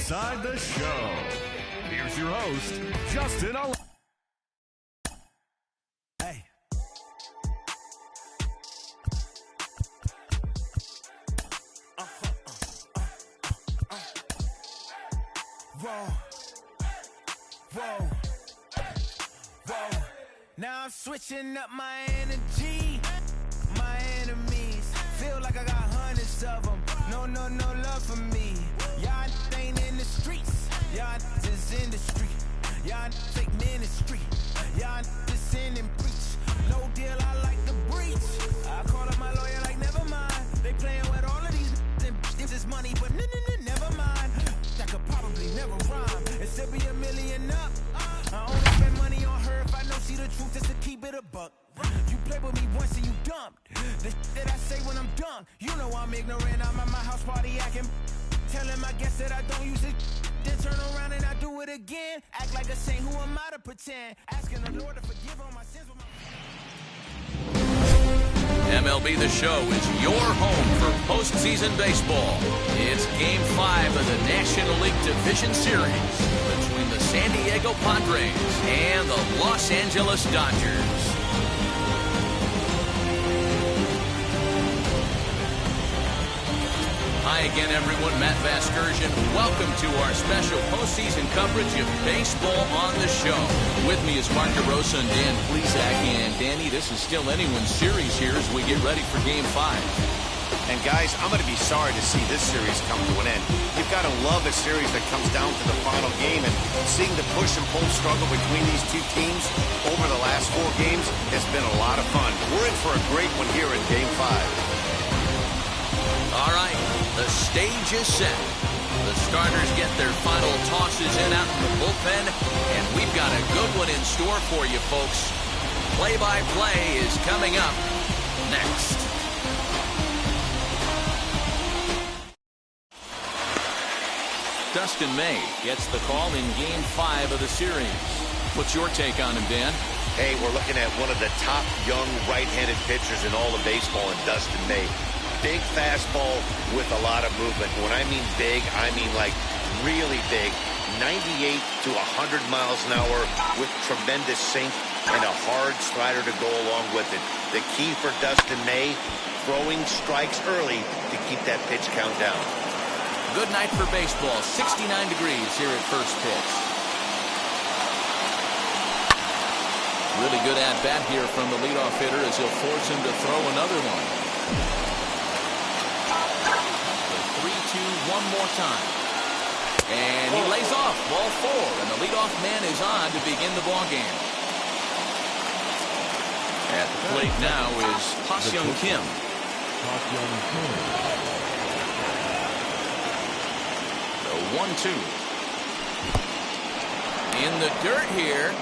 inside the show. Here's your host, Justin. Hey. Whoa. Whoa. Whoa. Now I'm switching up my energy. My enemies feel like I got hundreds of them. No love for me. Y'all ain't in the streets. Y'all just in the street. Y'all take ministry. Y'all just sin and preach. No deal, I like the breach. I call up my lawyer like, never mind. They playing with all of these and this is money, but never mind. That could probably never rhyme. It still be a million up. I only spend money on her if I know she the truth, just to keep it a buck. You play with me once and you dumped. The that I say when I'm done, you know I'm ignorant. I'm at my house party acting, telling my guests that I don't use it. Then turn around and I do it again. Act like a saint, who am I to pretend? Asking the Lord to forgive all my sins with my... MLB The Show is your home for postseason baseball. It's Game 5 of the National League Division Series between the San Diego Padres and the Los Angeles Dodgers. Hi again, everyone. Matt Vasgersian. Welcome to our special postseason coverage of baseball on the show. With me is Mark DeRosa and Dan Plesac. And Danny, this is still anyone's series here as we get ready for Game 5. And guys, I'm going to be sorry to see this series come to an end. You've got to love a series that comes down to the final game, and seeing the push and pull struggle between these two teams over the last 4 games has been a lot of fun. We're in for a great one here in Game 5. All right, the stage is set. The starters get their final tosses in out in the bullpen, and we've got a good one in store for you, folks. Play-by-play is coming up next. Dustin May gets the call in Game 5 of the series. What's your take on him, Dan? Hey, we're looking at one of the top young right-handed pitchers in all of baseball in Dustin May. Big fastball with a lot of movement. When I mean big, I mean like really big. 98 to 100 miles an hour with tremendous sink and a hard strider to go along with it. The key for Dustin May, throwing strikes early to keep that pitch count down. Good night for baseball. 69 degrees here at first pitch. Really good at-bat here from the leadoff hitter as he'll force him to throw another one. 3-2, one more time. And he lays off, ball 4, and the leadoff man is on to begin the ball game. At the plate now is Ha-Seong Kim. The 1-2. In the dirt here,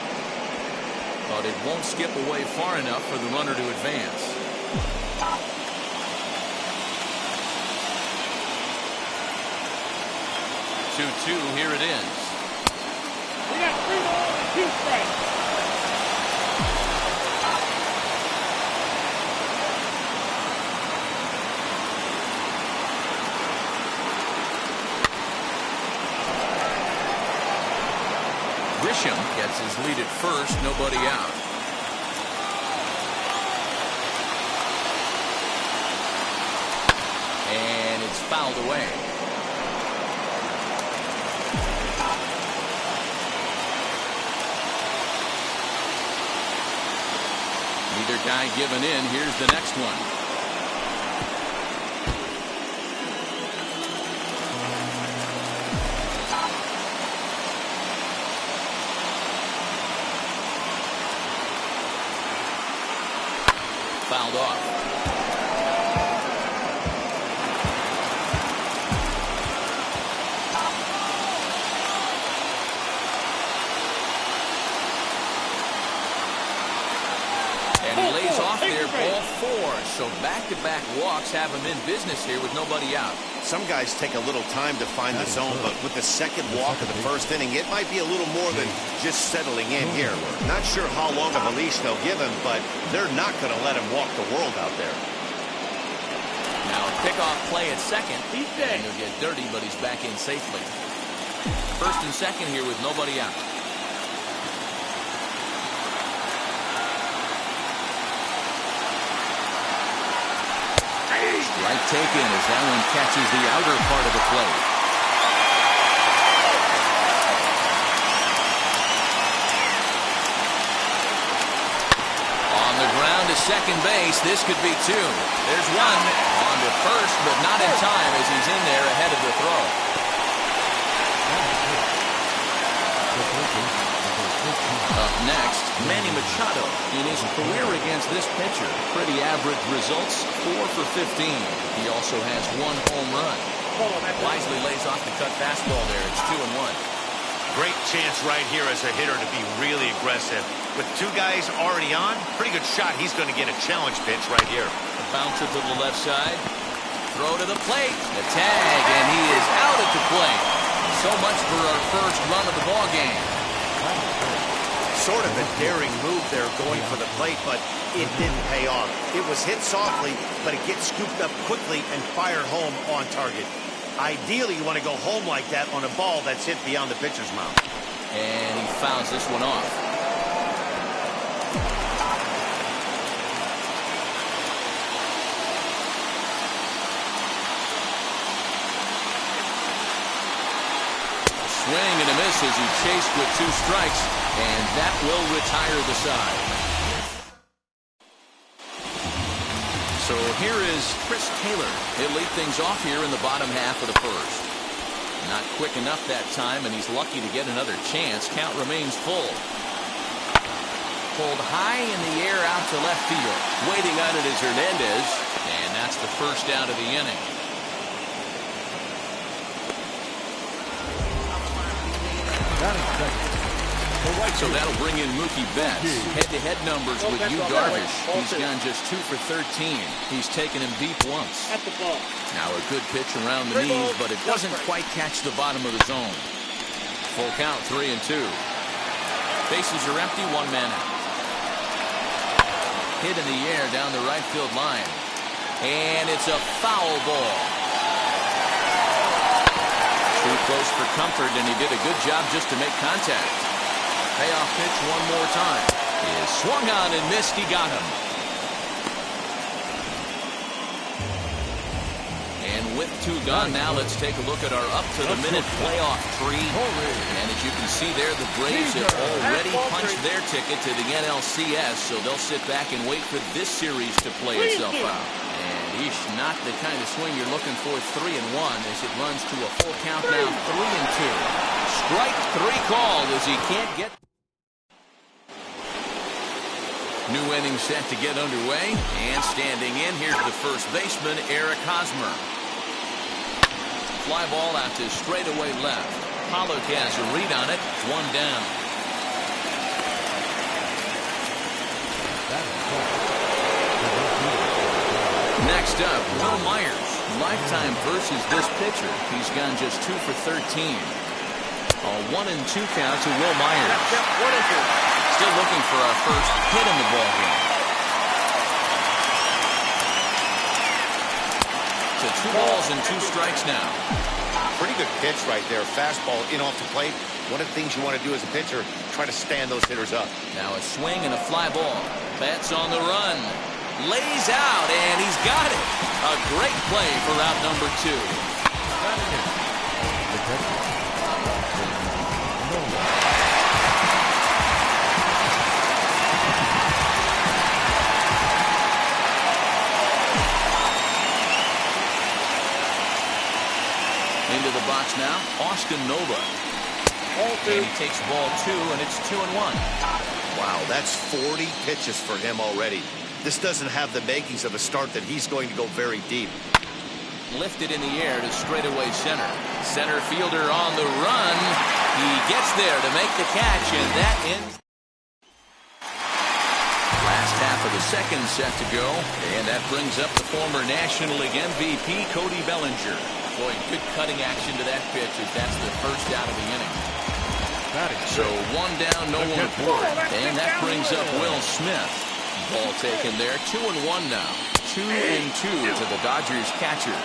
but it won't skip away far enough for the runner to advance. 2-2, here it is. We got 3 balls and 2 strikes. Grisham gets his lead at first, nobody out. And it's fouled away. Neither guy giving in. Here's the next one. Fouled off. And he lays off there, ball 4. So back-to-back walks have him in business here with nobody out. Some guys take a little time to find the zone, but with the second walk of the first inning, it might be a little more than just settling in here. Not sure how long of a leash they'll give him, but they're not going to let him walk the world out there. Now a pickoff play at second. And he'll get dirty, but he's back in safely. First and second here with nobody out. Strike taken as that one catches the outer part of the plate. On the ground to second base. This could be two. There's one on to first, but not in time as he's in there ahead of the throw. Up next, Manny Machado. In his career against this pitcher, pretty average results, 4 for 15. He also has 1 home run. Wisely lays off the cut fastball there. It's 2-1. Great chance right here as a hitter to be really aggressive. With 2 guys already on, pretty good shot. He's going to get a challenge pitch right here. A bouncer to the left side. Throw to the plate. The tag, and he is out at the plate. So much for our first run of the ball game. Sort of a daring move there going for the plate, but it didn't pay off. It was hit softly, but it gets scooped up quickly and fired home on target. Ideally, you want to go home like that on a ball that's hit beyond the pitcher's mound. And he fouls this one off. Swing and a miss as he chased with 2 strikes, and that will retire the side. So here is Chris Taylor. He'll lead things off here in the bottom half of the first. Not quick enough that time, and he's lucky to get another chance. Count remains full. Pulled high in the air out to left field. Waiting on it is Hernandez, and that's the first out of the inning. So that'll bring in Mookie Betts. Head-to-head numbers with Yu Darvish. He's gone just 2 for 13. He's taken him deep once. Now a good pitch around the knees, but it doesn't quite catch the bottom of the zone. Full count, 3-2. Bases are empty, 1 man out. Hit in the air down the right field line. And it's a foul ball. Too close for comfort, and he did a good job just to make contact. Payoff pitch one more time. Is swung on and missed. He got him. And with 2 gone now, let's take a look at our up-to-the-minute playoff tree. And as you can see there, the Braves have already punched their ticket to the NLCS, so they'll sit back and wait for this series to play itself out. And eesh, not the kind of swing you're looking for. 3-1 as it runs to a full count now, 3-2. Strike 3 called as he can't get. New inning set to get underway, and standing in, here's the first baseman, Eric Hosmer. Fly ball out to straightaway left. Pollock has a read on it. 1 down. Next up, Will Myers. Lifetime versus this pitcher. He's gone just 2 for 13. A 1-2 count to Will Myers. Still looking for our first hit in the ballgame. To 2 balls and 2 strikes now. Pretty good pitch right there. Fastball in off the plate. One of the things you want to do as a pitcher, try to stand those hitters up. Now a swing and a fly ball. Betts on the run. Lays out, and he's got it. A great play for out number 2. Into the box now, Austin Nova. And he takes ball 2, and it's 2-1. Wow, that's 40 pitches for him already. This doesn't have the makings of a start that he's going to go very deep. Lifted in the air to straightaway center. Center fielder on the run. He gets there to make the catch, and that ends. Last half of the second set to go, and that brings up the former National League MVP, Cody Bellinger. Boy, good cutting action to that pitch as that's the first out of the inning. So 1 down, no one aboard, and that brings up Will Smith. Ball taken there, 2-1 now. 2-2 to the Dodgers catcher.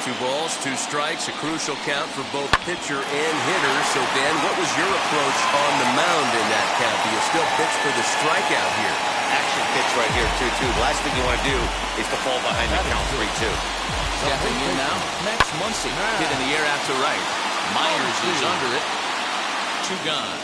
2 2 balls, 2 strikes, a crucial count for both pitcher and hitter. So, Dan, what was your approach on the mound in that count? Do you still pitch for the strikeout here? Action pitch right here, 2-2. The last thing you want to do is to fall behind the count 3-2. Stepping in now, Max Muncy. Hit in the air out to right. Myers is under it. 2 gone.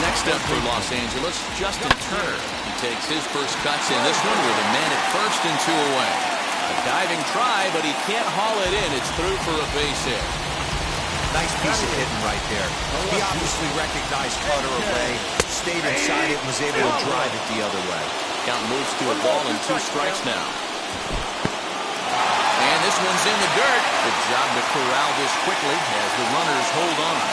Next up for Los Angeles, Justin Turner. He takes his first cuts in this one with a man at first and 2 away. A diving try, but he can't haul it in. It's through for a base hit. Nice piece of hitting right there. He obviously recognized Cutter away, stayed inside it, and was able to drive it the other way. Count moves to a ball and 2 strikes now. And this one's in the dirt. Good job to corral this quickly as the runners hold on.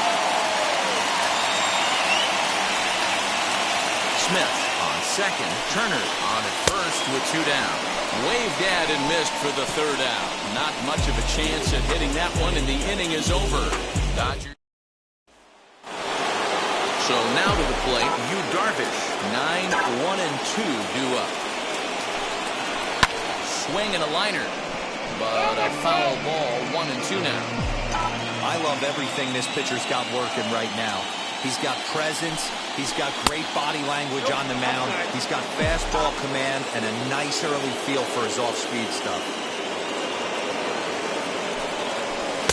Smith on second. Turner on at first with 2 down. Waved at and missed for the 3rd out. Not much of a chance at hitting that one, and the inning is over. Dodgers. So now to the plate, Yu Darvish. 9-1-2 due up. Swing and a liner, but a foul ball. 1-2 now. I love everything this pitcher's got working right now. He's got presence. He's got great body language on the mound. He's got fastball command and a nice early feel for his off-speed stuff.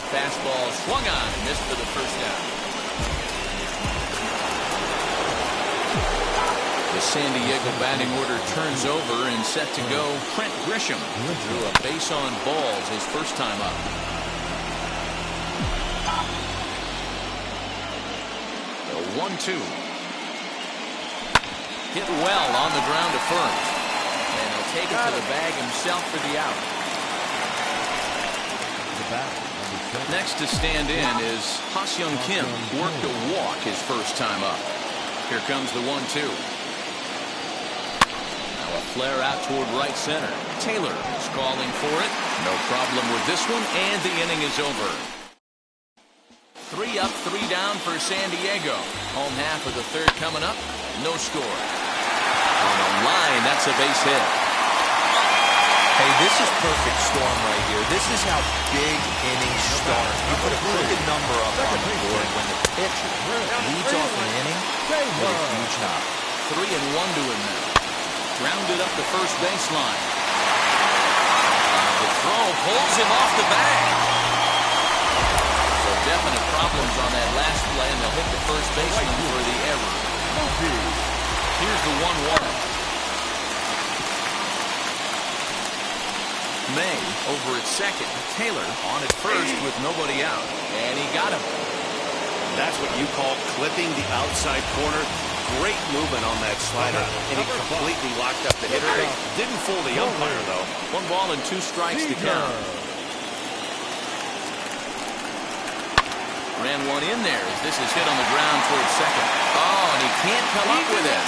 Fastball swung on, missed for the 1st down. The San Diego batting order turns over and set to go. Trent Grisham drew a base on balls his first time up. The 1-2. Hit well on the ground to first. And he'll take it to the bag himself for the out. Next to stand in is Ha-Seong Kim. Worked a walk his first time up. Here comes the 1-2. Now a flare out toward right center. Taylor is calling for it. No problem with this one, and the inning is over. 3 up, 3 down for San Diego. Home half of the 3rd coming up. No score. On the line, that's a base hit. Hey, this is perfect storm right here. This is how big innings start. You put a crooked number up on the board when the pitcher leads off an inning with a huge knock. 3-1 to him now. Grounded up the first baseline. The throw pulls him off the bag. So definite problems on that last play, and they'll hit the first baseman for the error. Here's the 1-1. May over at second. Taylor on at first with nobody out. And he got him. That's what you call clipping the outside corner. Great movement on that slider. And he completely locked up the hitter. Didn't fool the umpire, though. 1 ball and 2 strikes to count. Ran one in there as this is hit on the ground towards second. Oh, and he can't come up with it.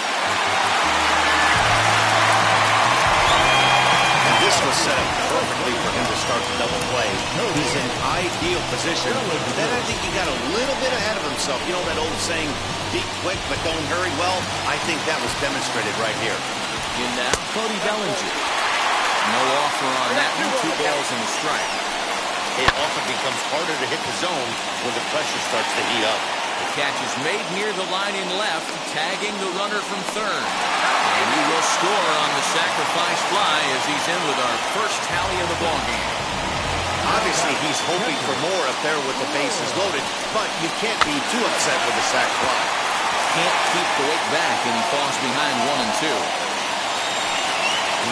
This was set up perfectly for him to start the double play. He's in ideal position. Then I think he got a little bit ahead of himself. You know that old saying, be quick but don't hurry? Well, I think that was demonstrated right here. In now, Cody Bellinger. No offer on that one. 2 balls and a strike. It often becomes harder to hit the zone when the pressure starts to heat up. The catch is made near the line in left, tagging the runner from third. And he will score on the sacrifice fly as he's in with our first tally of the ballgame. Obviously, he's hoping for more up there with the bases loaded, but you can't be too upset with the sac fly. Can't keep the weight back, and he falls behind 1-2.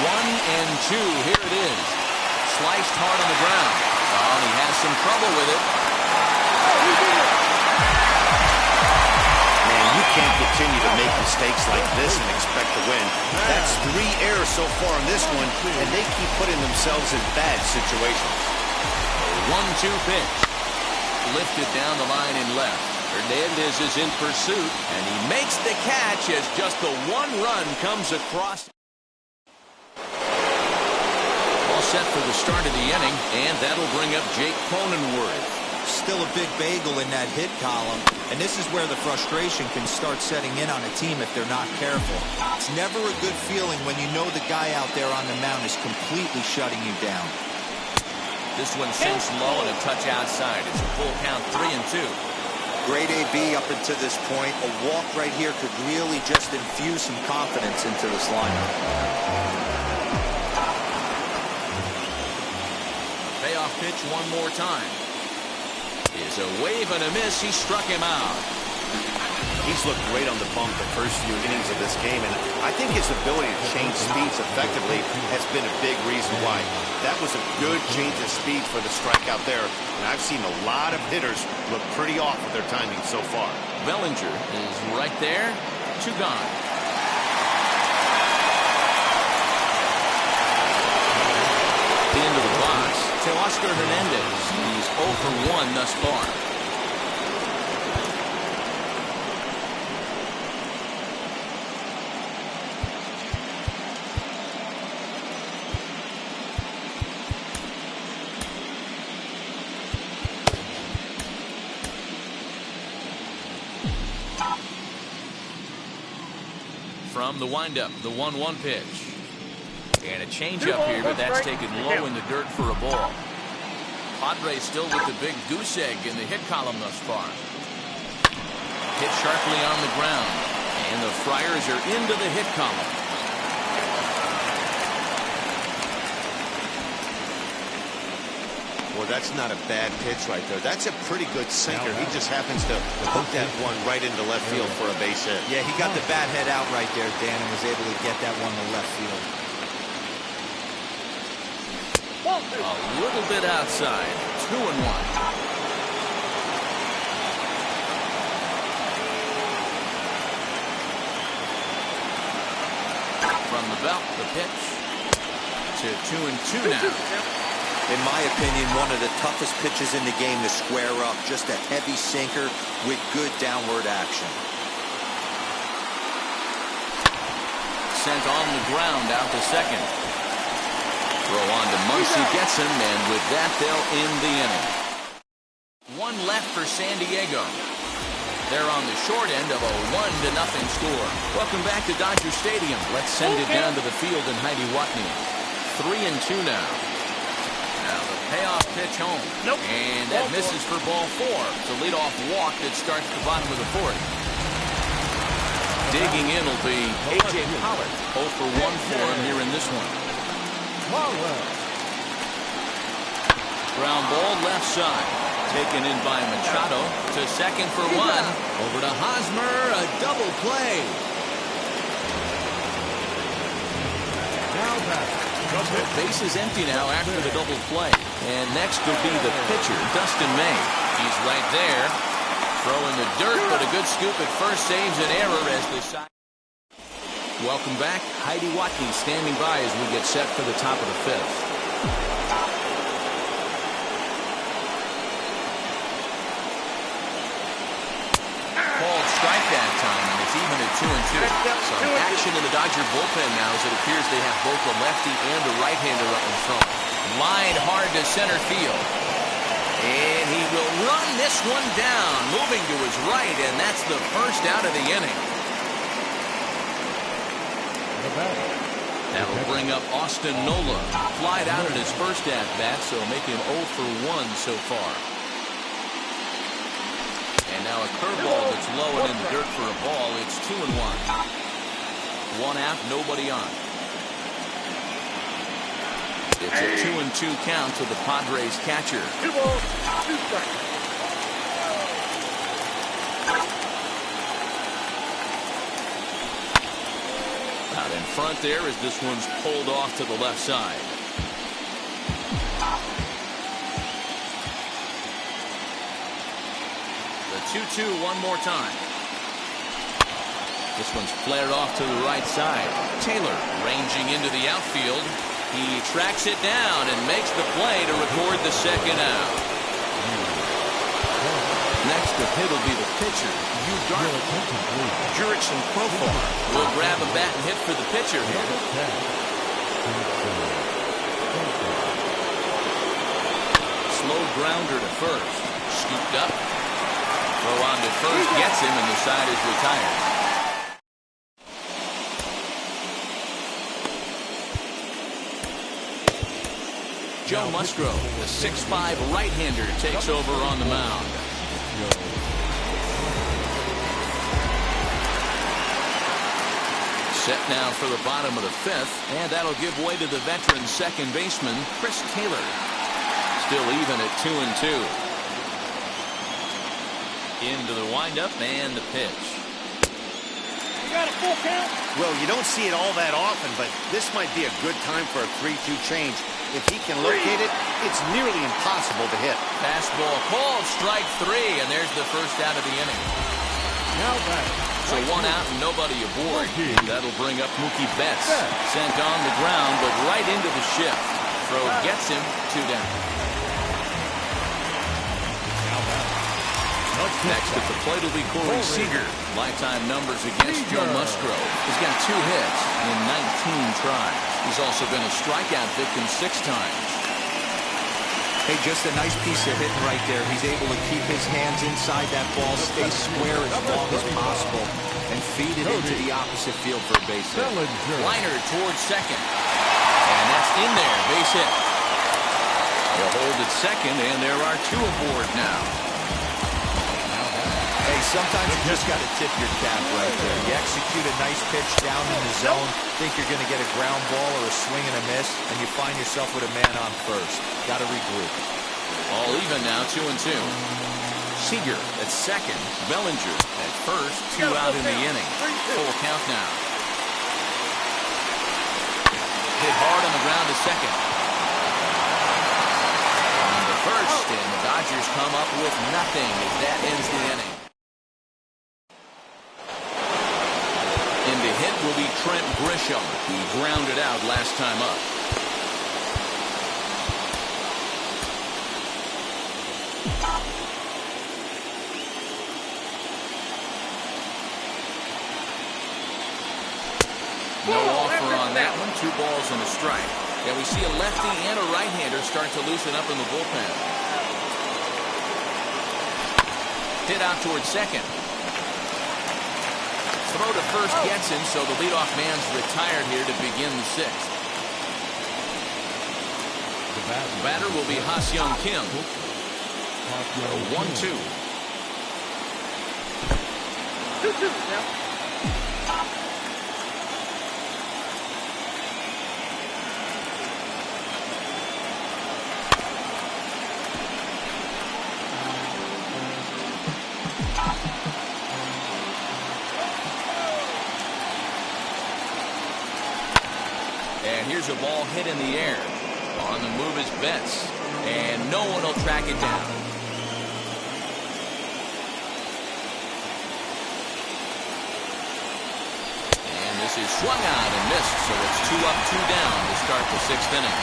1-2, here it is. Sliced hard on the ground. Oh, and he has some trouble with it. Man, you can't continue to make mistakes like this and expect to win. That's 3 errors so far on this one, and they keep putting themselves in bad situations. 1-2 pitch. Lifted down the line in left. Hernandez is in pursuit, and he makes the catch as just the 1 run comes across. All set for the start of the inning, and that'll bring up Jake Cronenworth. Still a big bagel in that hit column, and this is where the frustration can start setting in on a team if they're not careful. It's never a good feeling when you know the guy out there on the mound is completely shutting you down. This one sinks low and a touch outside. It's a full count, 3-2. Great AB up until this point. A walk right here could really just infuse some confidence into this lineup. Payoff pitch one more time. Is a wave and a miss. He struck him out. He's looked great on the bump the first few innings of this game, and I think his ability to change speeds effectively has been a big reason why. That was a good change of speed for the strikeout there, and I've seen a lot of hitters look pretty off with their timing so far. Bellinger is right there. 2 gone. Into the box to Oscar Hernandez. He's 0 for 1 thus far. From the windup, the 1-1 pitch. And a changeup here, but that's taken low in the dirt for a ball. Padres still with the big goose egg in the hit column thus far. Hit sharply on the ground. And the Friars are into the hit column. Well, that's not a bad pitch right there. That's a pretty good sinker. He just happens to hook that one right into left field for a base hit. Yeah, he got the bat head out right there, Dan, and was able to get that one to left field. A little bit outside. 2-1. From the belt, the pitch to 2-2 now. In my opinion, one of the toughest pitches in the game to square up. Just a heavy sinker with good downward action. Sent on the ground out to second. Throw on to Muncy, gets him, and with that, they'll end the inning. 1 left for San Diego. They're on the short end of a 1-0 score. Welcome back to Dodger Stadium. Let's send it down to the field in Heidi Watney. 3-2 now. Now the payoff pitch home. And that misses for ball 4. It's a leadoff walk that starts the bottom of the 4th. Digging in will be A.J. Pollard. 0 for 1 for him here in this one. Ground ball left side. Taken in by Machado to second for 1. Over to Hosmer. A double play. Base is empty now after the double play. And next will be the pitcher, Dustin May. He's right there. Throwing the dirt, but a good scoop at first saves an error as the side. Welcome back. Heidi Watney standing by as we get set for the top of the 5th. Called strike that time, and it's even at 2-2. Some action in the Dodger bullpen now as it appears they have both a lefty and a right-hander up in front. Lined hard to center field. And he will run this one down, moving to his right, and that's the first out of the inning. That'll bring up Austin Nola. Flied out in his first at-bat, so make him 0 for 1 so far. And now a curveball that's low and in the dirt for a ball. It's 2-1. 1 out, nobody on. It's a 2-2 count to the Padres catcher. 2 balls, 2 strikes. Out in front there as this one's pulled off to the left side. The 2-2 one more time. This one's flared off to the right side. Taylor ranging into the outfield. He tracks it down and makes the play to record the second out. Next to hit will be the pitcher, Yu Darvish. Jurickson Profar will grab a bat and hit for the pitcher here. Slow grounder to first. scooped up. Throw on to first, gets him, and the side is retired. Joe Musgrove, the 6'5" right-hander, takes over on the mound. Set now for the bottom of the fifth, and that'll give way to the veteran second baseman, Chris Taylor. Still even at 2-2. Into the windup and the pitch. You got a full count? Well, you don't see it all that often, but this might be a good time for a 3-2 change. If he can locate it, it's nearly impossible to hit. Fastball called, strike three, and there's the first out of the inning. Now back. So one out and nobody aboard. That'll bring up Mookie Betts. Sent on the ground, but right into the shift. Throw gets him, 2 down. Next at the plate will be Corey Seager. Lifetime numbers against Joe Musgrove. He's got 2 hits in 19 tries. He's also been a strikeout victim 6 times. Hey, just a nice piece of hitting right there. He's able to keep his hands inside that ball, stay square as long as possible, and feed it into the opposite field for a base hit. Liner towards second. And that's in there, base hit. He'll hold at second, and there are 2 aboard now. Hey, sometimes you just got to tip your cap right there. You execute a nice pitch down in the zone, think you're going to get a ground ball or a swing and a miss, and you find yourself with a man on first. Got to regroup. All even now, 2-2. Seager at second. Bellinger at first. 2 out in the inning. Full count now. Hit hard on the ground to second. On the first, and the Dodgers come up with nothing as that ends the inning. In to hit will be Trent Grisham. He grounded out last time up. No offer on that one. 2 balls and a strike. Yeah, we see a lefty and a right-hander start to loosen up in the bullpen. Hit out towards second. Throw to first gets him, so the leadoff man's retired here to begin the 6th. The batter will be Ha-Seong Kim. 1-2. 2-2 now. And here's a ball hit in the air. On the move is Betts. And no one will track it down. And this is swung out and missed, so it's 2 up, 2 down to start the 6th inning.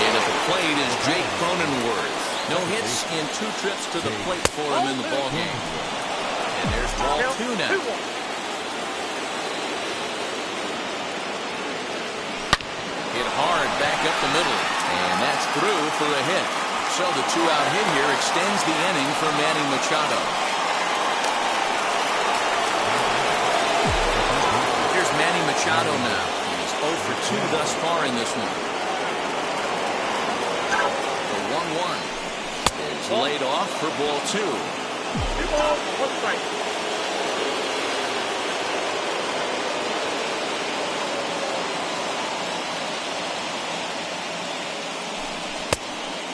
And at the plate is Jake Cronenworth. No hits in 2 trips to the plate for him in the ballgame. And there's ball 2 now. Hit hard back up the middle, and that's through for a hit. So the 2-out hit here extends the inning for Manny Machado. Here's Manny Machado now. He's 0 for 2 thus far in this one. The 1-1 is laid off for ball 2. 2 balls, 1 strike.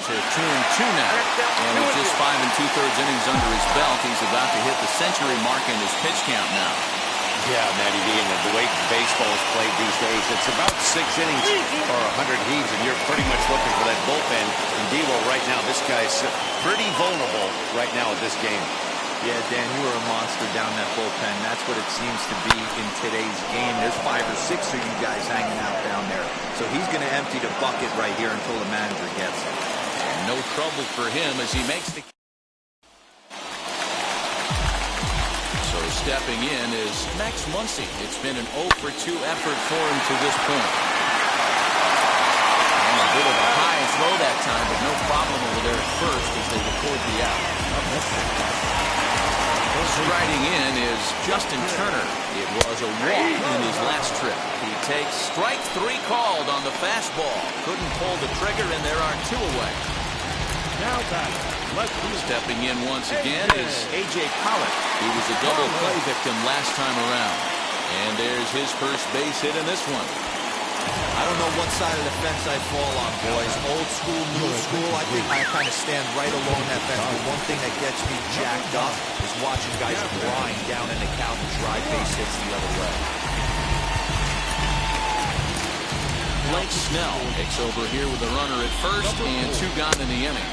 To 2-2 now, and with just 5 2/3 innings under his belt, he's about to hit the century mark in his pitch count now. Yeah, Matty V, and the way baseball is played these days, it's about 6 innings or 100 heaves, and you're pretty much looking for that bullpen. And Devo right now, this guy's pretty vulnerable right now at this game. Yeah, Dan, you are a monster down that bullpen. That's what it seems to be in today's game. There's 5 or 6 of you guys hanging out down there. So he's going to empty the bucket right here until the manager gets it. And no trouble for him as he makes the... So stepping in is Max Muncy. It's been an 0 for 2 effort for him to this point. And a bit of a high throw that time, but no problem over there at first as they record the out. Striding in is Justin Turner. It was a walk in his last trip. He takes strike 3 called on the fastball. Couldn't pull the trigger, and there are 2 away. Now back. Stepping in once again is A.J. Pollock. He was a double play victim last time around. And there's his first base hit in this one. I don't know what side of the fence I fall on, boys. Old school, new school. I think I kind of stand right along that fence. But one thing that gets me jacked up is watching guys grind down in the count and drive base hits the other way. Blake Snell takes over here with a runner at first and 2 gone in the inning.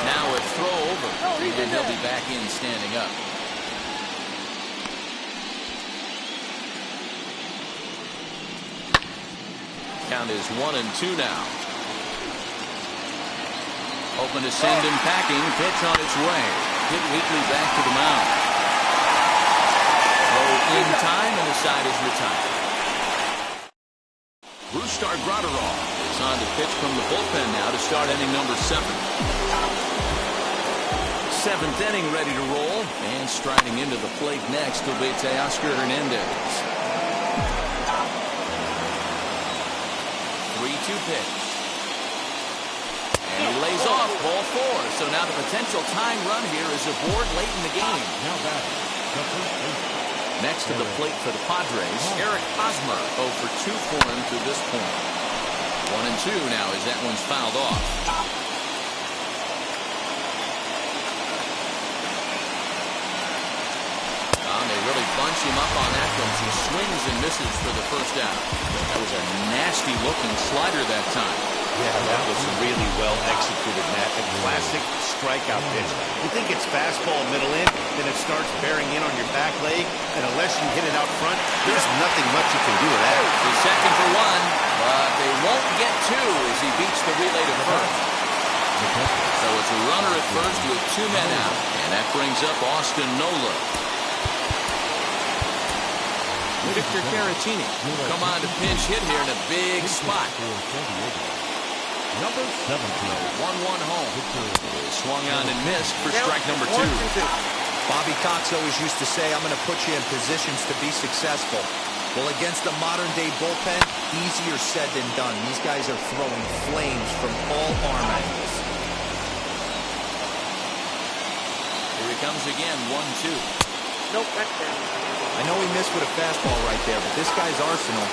Now a throw over, and he'll be back in standing up. Count is 1-2 now. Hoping to send him packing. Pitch on its way. Hit weakly back to the mound. Throw in time, and the side is retired. Brustar Graterol is on to pitch from the bullpen now to start inning number 7. 7th inning ready to roll. And striding into the plate next will be Teoscar Hernandez. 3-2 pitch. And he lays off ball 4. So now the potential tying run here is aboard late in the game. Now back. Next to the plate for the Padres, Eric Hosmer 0 for 2 for him to this point. 1-2 now as that one's fouled off. They really bunch him up on that one. He swings and misses for the first out. That was a nasty looking slider that time. Yeah, that was really well executed, Matt. A classic strikeout pitch. You think it's fastball middle in, then it starts bearing in on your back leg, and unless you hit it out front, there's nothing much you can do with that. He's second for 1, but they won't get 2 as he beats the relay to first. So it's a runner at first with 2 men out, and that brings up Austin Nola. Victor Caratini come on to pinch hit here in a big spot. Number 17. 1-1 home. Swung on and missed for strike number 2. Bobby Cox always used to say, I'm going to put you in positions to be successful. Well, against the modern-day bullpen, easier said than done. These guys are throwing flames from all arm angles. Here he comes again, 1-2. Nope, that's down. I know he missed with a fastball right there, but this guy's arsenal,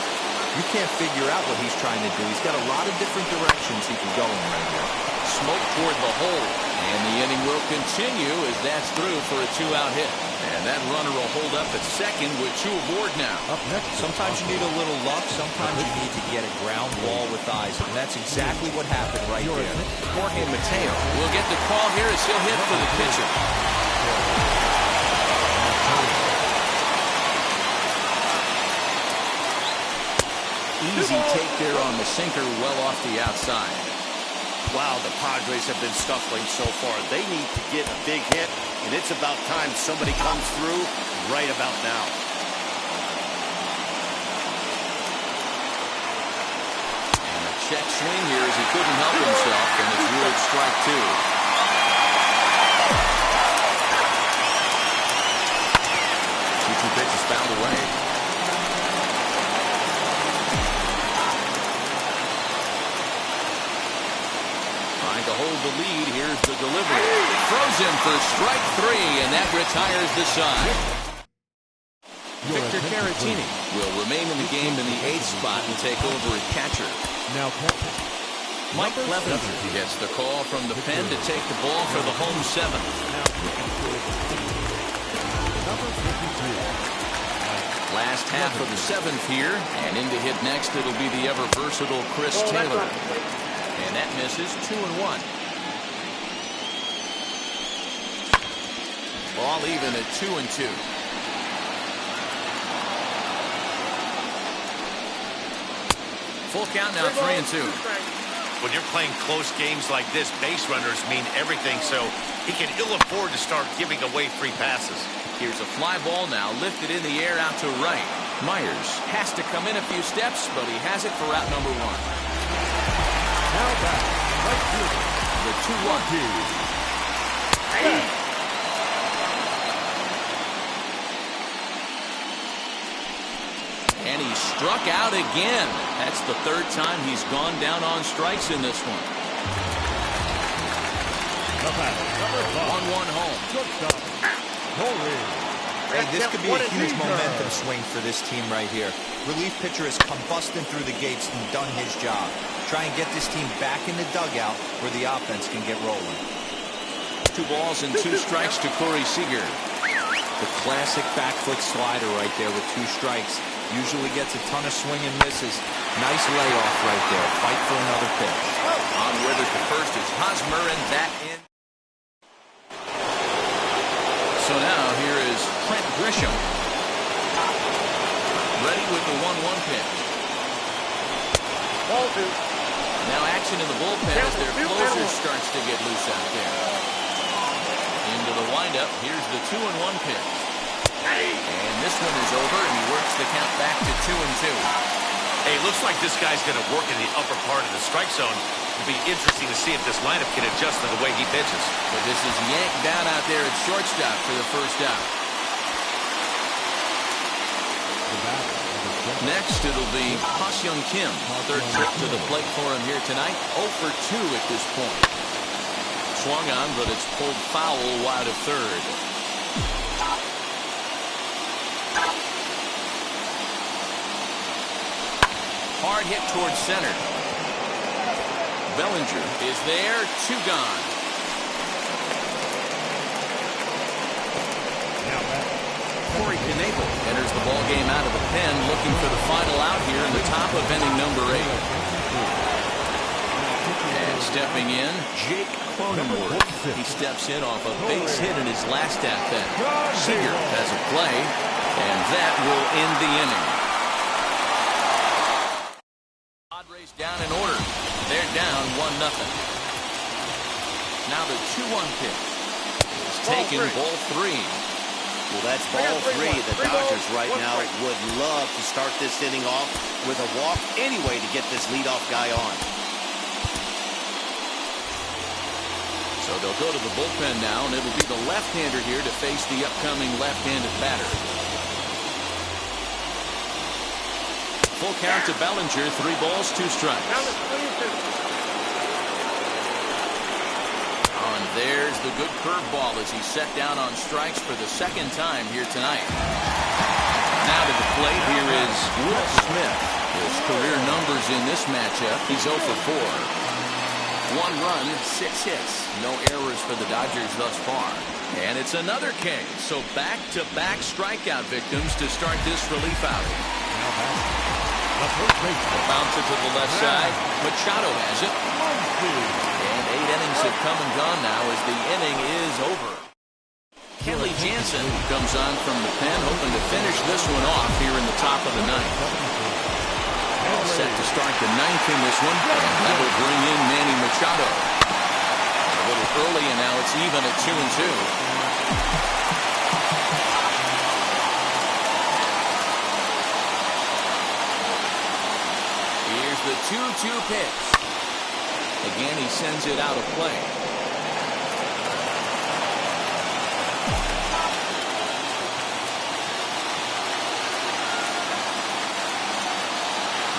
you can't figure out what he's trying to do. He's got a lot of different directions he can go in right here. Smoke toward the hole, and the inning will continue as that's through for a 2-out hit. And that runner will hold up at second with 2 aboard now. Up next. Sometimes you need a little luck. Sometimes you need to get a ground ball with eyes, and that's exactly what happened right there. Jorge Mateo will get the call here as he'll hit for the pitcher. Easy take there on the sinker, well off the outside. Wow, the Padres have been scuffling so far. They need to get a big hit, and it's about time somebody comes through right about now. And a check swing here as he couldn't help himself, and it's ruled strike 2. 2-2 pitch is fouled away. To hold the lead, here's the delivery. Throws him for strike 3, and that retires the side. Victor Caratini will remain in the game in the 8th spot and take over at catcher. Now catcher. Mike Clevenger gets the call from the pen to take the ball for the home 7th. Number 52. Last half of the 7th here, and in to hit next it'll be the ever versatile Chris Taylor. And that misses 2-1. Ball even at 2-2. Full count now, 3-2. When you're playing close games like this, base runners mean everything, so he can ill afford to start giving away free passes. Here's a fly ball now, lifted in the air out to right. Myers has to come in a few steps, but he has it for route number 1. Now back, right fielder, The 2-1. And he struck out again. That's the 3rd time he's gone down on strikes in this one. the batter, number 5, 1-1 home. shortstop, Corey. Hey, this could be a huge momentum swing for this team right here. Relief pitcher has come busting through the gates and done his job. Try and get this team back in the dugout where the offense can get rolling. 2 balls and 2 strikes to Corey Seager. The classic back foot slider right there with 2 strikes. Usually gets a ton of swing and misses. Nice layoff right there. Fight for another pitch. On with it to first is Hosmer, and that in. So now here is Trent Grisham. Ready with the 1-1 pitch. Ball 2. Now action in the bullpen as their closer starts to get loose out there. Into the windup. Here's the 2-1 pitch. And this one is over, and he works the count back to 2-2. Hey, looks like this guy's going to work in the upper part of the strike zone. It'll be interesting to see if this lineup can adjust to the way he pitches. But this is yanked down out there at shortstop for the first out. Next, it'll be Ha-Seong Kim. 3rd trip to the plate for him here tonight. 0 for 2 at this point. Swung on, but it's pulled foul wide of 3rd. Hard hit towards center. Bellinger is there. 2 gone. Now back, Corey Knebel enters the ball game out of the pen, looking for the final out here in the top of inning number 8. And stepping in, Jake Cronenworth. He steps in off a base hit in his last at-bat. Seager has a play, and that will end the inning. Padres down in order. They're down 1-0. Now the 2-1 pitch is taken, ball 3. Well, that's ball 3. The Dodgers right now would love to start this inning off with a walk anyway to get this leadoff guy on. So they'll go to the bullpen now, and it'll be the left-hander here to face the upcoming left-handed batter. Full count to Bellinger, 3 balls, 2 strikes. And there's the good curveball as he's set down on strikes for the 2nd time here tonight. Now to the plate, here is Will Smith. His career numbers in this matchup, he's 0 for 4. 1 run, 6 hits. No errors for the Dodgers thus far. And it's another K. So back-to-back strikeout victims to start this relief outing. now back, the first baseman, Bounce it to the left side. Machado has it. And 8 innings have come and gone now as the inning is over. Kenley Jansen comes on from the pen, hoping to finish this one off here in the top of the 9th. Set to start the 9th in this one, and that will bring in Manny Machado. A little early, and now it's even at 2-2. Here's the 2-2 pitch. Again, he sends it out of play.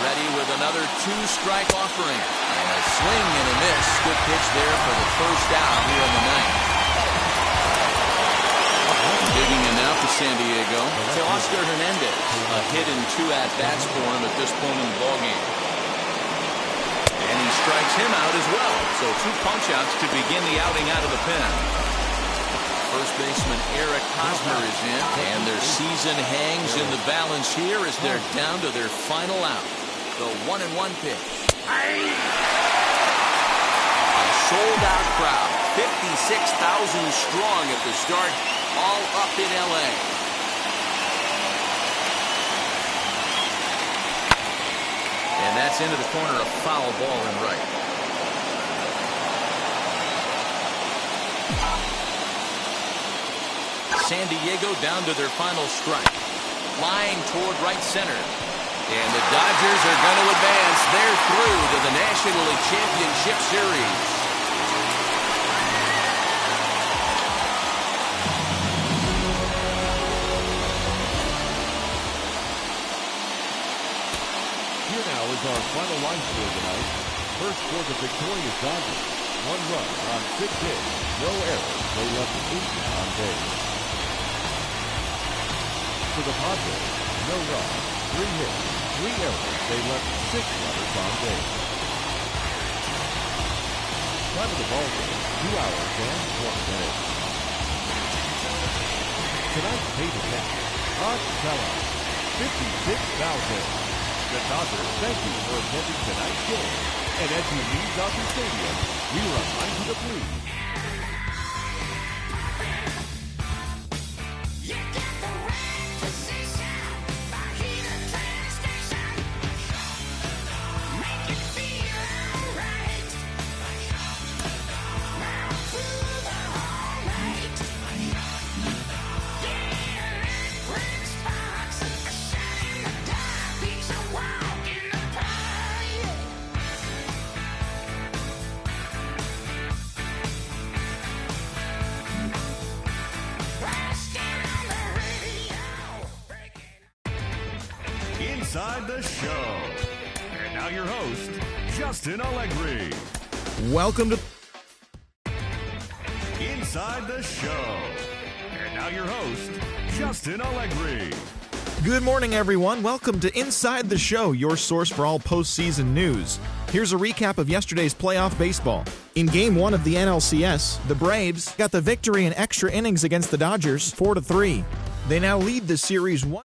Ready with another 2-strike offering. And a swing and a miss. Good pitch there for the first out here in the 9th. Digging in now for San Diego. Oscar Hernandez. A hit in 2 at-bats for him at this point in the ballgame. And he strikes him out as well. So 2 punch-outs to begin the outing out of the pen. First baseman Eric Hosmer is in, and their season hangs in the balance here as they're down to their final out. The 1-1 pitch. A sold-out crowd, 56,000 strong at the start, all up in L.A. And that's into the corner, a foul ball and right. San Diego down to their final strike. flying toward right center. And the Dodgers are going to advance. They're through to the National League Championship Series. Here now is our final line score tonight. First for the victorious Dodgers. 1 run on 6 hits, no errors. They left 8 on base. For the Padres, no run, 3 hits, 3 errors. They left 6 runners on base. Time of the ball game, 2 hours and 20 minutes. Tonight's paid attention, Hot Teller, 56,000. The Dodgers thank you for attending tonight's game. And as you leave Dodger Stadium, we remind you to please. Inside the Show. And now your host, Justin Allegri. Welcome to Inside the Show. And now your host, Justin Allegri. Good morning, everyone. Welcome to Inside the Show, your source for all postseason news. Here's a recap of yesterday's playoff baseball. In Game 1 of the NLCS, the Braves got the victory in extra innings against the Dodgers, 4-3. They now lead the series 1.